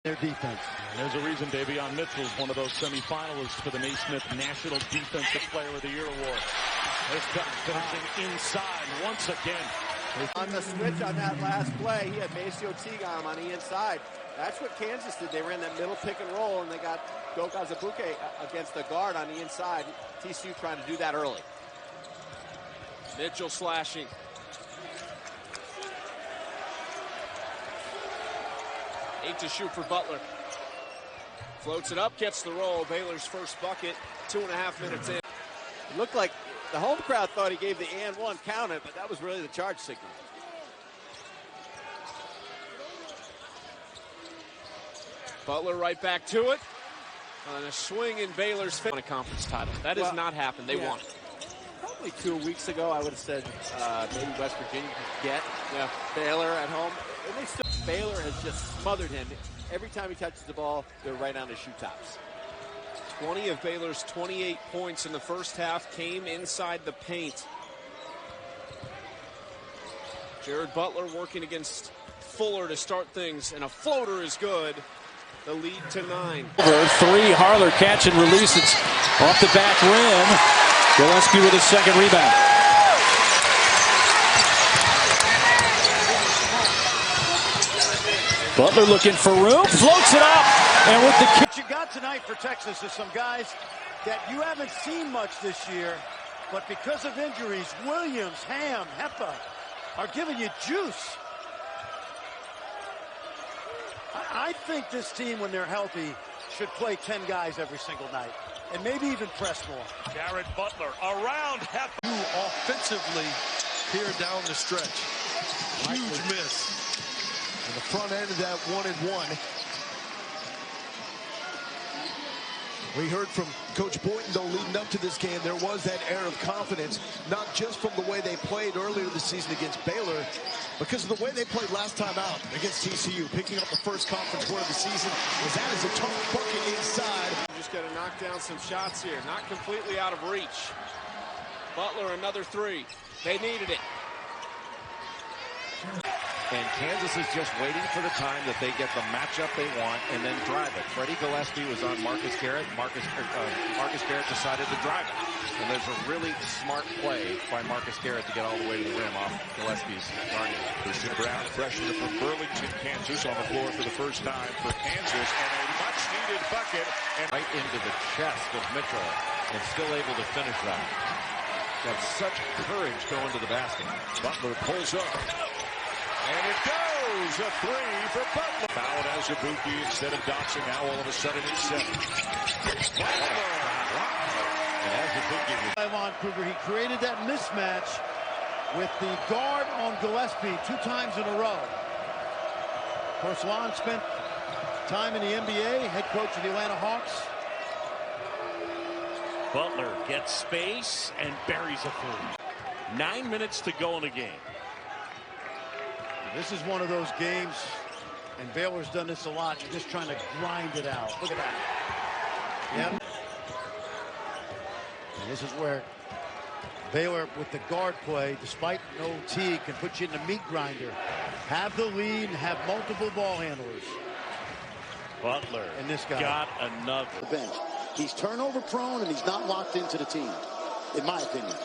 their defense. There's a reason Davion Mitchell is one of those semifinalists for the Naismith National Defensive Player of the Year award. This guy finishing inside once again. On the switch on that last play, he had Maceo Teague on him on the inside. That's what Kansas did. They ran that middle pick and roll, and they got Dokazabuke against the guard on the inside. TCU trying to do that early. Mitchell slashing. Eight to shoot for Butler. Floats it up, gets the roll. Baylor's first bucket, 2.5 minutes in. It looked like the home crowd thought he gave the and one counted, but that was really the charge signal. Butler right back to it. On a swing in Baylor's favor. On a conference title. That has not happened. They won it. Probably 2 weeks ago, I would have said maybe West Virginia could get Baylor at home. And they still, Baylor has just smothered him. Every time he touches the ball, they're right on his shoe tops. 20 of Baylor's 28 points in the first half came inside the paint. Jared Butler working against Fuller to start things, and a floater is good. The lead to 9. Three, Harler catch and release. It's off the back rim. Gillespie with his second rebound. Butler looking for room, floats it up, and with the kick. What you got tonight for Texas is some guys that you haven't seen much this year, but because of injuries, Williams, Ham, Hepa are giving you juice. I think this team, when they're healthy, should play 10 guys every single night, and maybe even press more. Jared Butler around Hepa. Offensively here down the stretch. Huge miss. On the front end of that 1-and-1. We heard from Coach Boynton, though, leading up to this game, there was that air of confidence, not just from the way they played earlier this season against Baylor, because of the way they played last time out against TCU, picking up the first conference win of the season. Was that as a tough bucket inside. Just got to knock down some shots here. Not completely out of reach. Butler, another three. They needed it. And Kansas is just waiting for the time that they get the matchup they want and then drive it. Freddie Gillespie was on Marcus Garrett. Marcus Garrett decided to drive it. And there's a really smart play by Marcus Garrett to get all the way to the rim off Gillespie's guarding. Christian Brown, freshman from Burlington, Kansas, on the floor for the first time for Kansas. And a much-needed bucket. And right into the chest of Mitchell and still able to finish that. Got such courage going to the basket. Butler pulls up. And it goes! A three for Butler. Fouled Azubuike instead of Dotson. Now all of a sudden it's 7. Butler! And Azubuike. Ivan Kruger, he created that mismatch with the guard on Gillespie 2 times in a row. Of course, Lon spent time in the NBA, head coach of the Atlanta Hawks. Butler gets space and buries a three. 9 minutes to go in the game. This is one of those games, and Baylor's done this a lot. You're just trying to grind it out. Look at that. Yep. And this is where Baylor, with the guard play, despite no Teague, can put you in the meat grinder. Have the lead and have multiple ball handlers. Butler and this guy got another. The bench. He's turnover prone, and he's not locked into the team, in my opinion.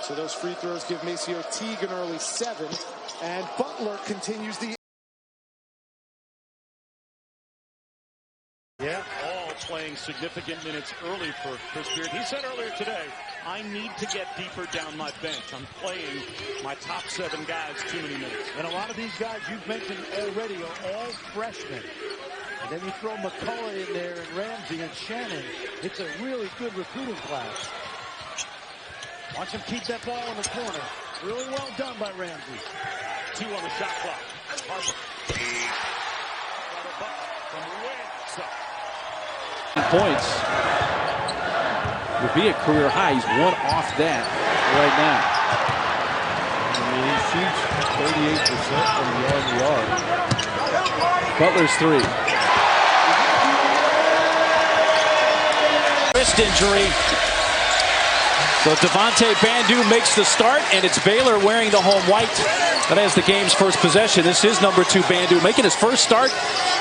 So those free throws give Maceo Teague an early 7, and Butler continues the. Yeah, all playing significant minutes early for Chris Beard. He said earlier today, I need to get deeper down my bench. I'm playing my top 7 guys too many minutes. And a lot of these guys you've mentioned already are all freshmen. And then you throw McCullough in there and Ramsey and Shannon. It's a really good recruiting class. Watch him keep that ball in the corner. Really well done by Ramsey. 2 on the shot clock. Harper. Points would be a career high. He's 1 off that right now. I mean, he shoots 38% from yard to yard. Butler's 3. Wrist injury. So Devontae Bandu makes the start, and it's Baylor wearing the home white that has the game's first possession. This is number 2 Bandu making his first start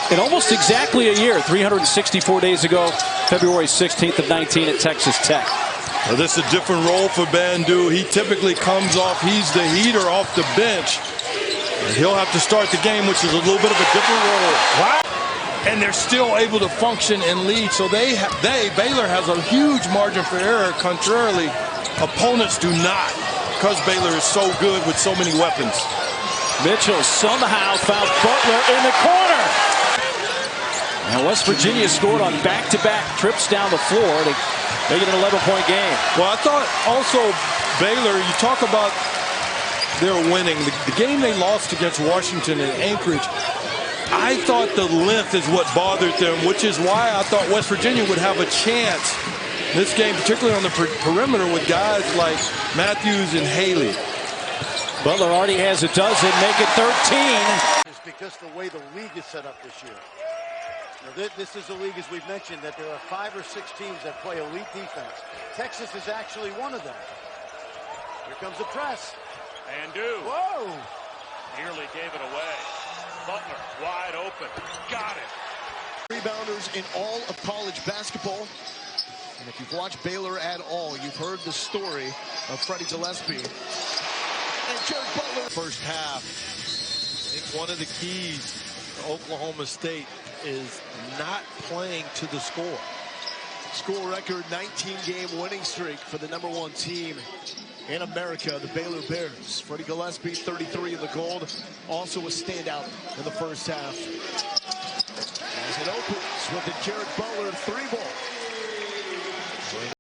in almost exactly a year, 364 days ago, February 16th of 19 at Texas Tech. Well, this is a different role for Bandu. He typically comes off, he's the heater off the bench. And he'll have to start the game, which is a little bit of a different role. Wow. And they're still able to function and lead. So Baylor has a huge margin for error. Contrarily, opponents do not, because Baylor is so good with so many weapons. Mitchell somehow found Butler in the corner. Now West Virginia scored on back-to-back trips down the floor to make it an 11-point game. Well, I thought also Baylor, you talk about they're winning. The game they lost against Washington in Anchorage, I thought the length is what bothered them, which is why I thought West Virginia would have a chance in this game, particularly on the perimeter with guys like Matthews and Haley. Butler already has a dozen, make it 13. It's because the way the league is set up this year. Now, this is a league, as we've mentioned, that there are 5 or 6 teams that play elite defense. Texas is actually one of them. Here comes the press. Bandu. Whoa! Nearly gave it away. Butler wide open. Got it. Rebounders in all of college basketball. And if you've watched Baylor at all, you've heard the story of Freddie Gillespie. And Jared Butler. First half, I think one of the keys to Oklahoma State is not playing to the score. School record 19-game winning streak for the #1 team in America, the Baylor Bears. Freddie Gillespie, 33 in the gold, also a standout in the first half. As it opens with the Jared Butler 3-ball.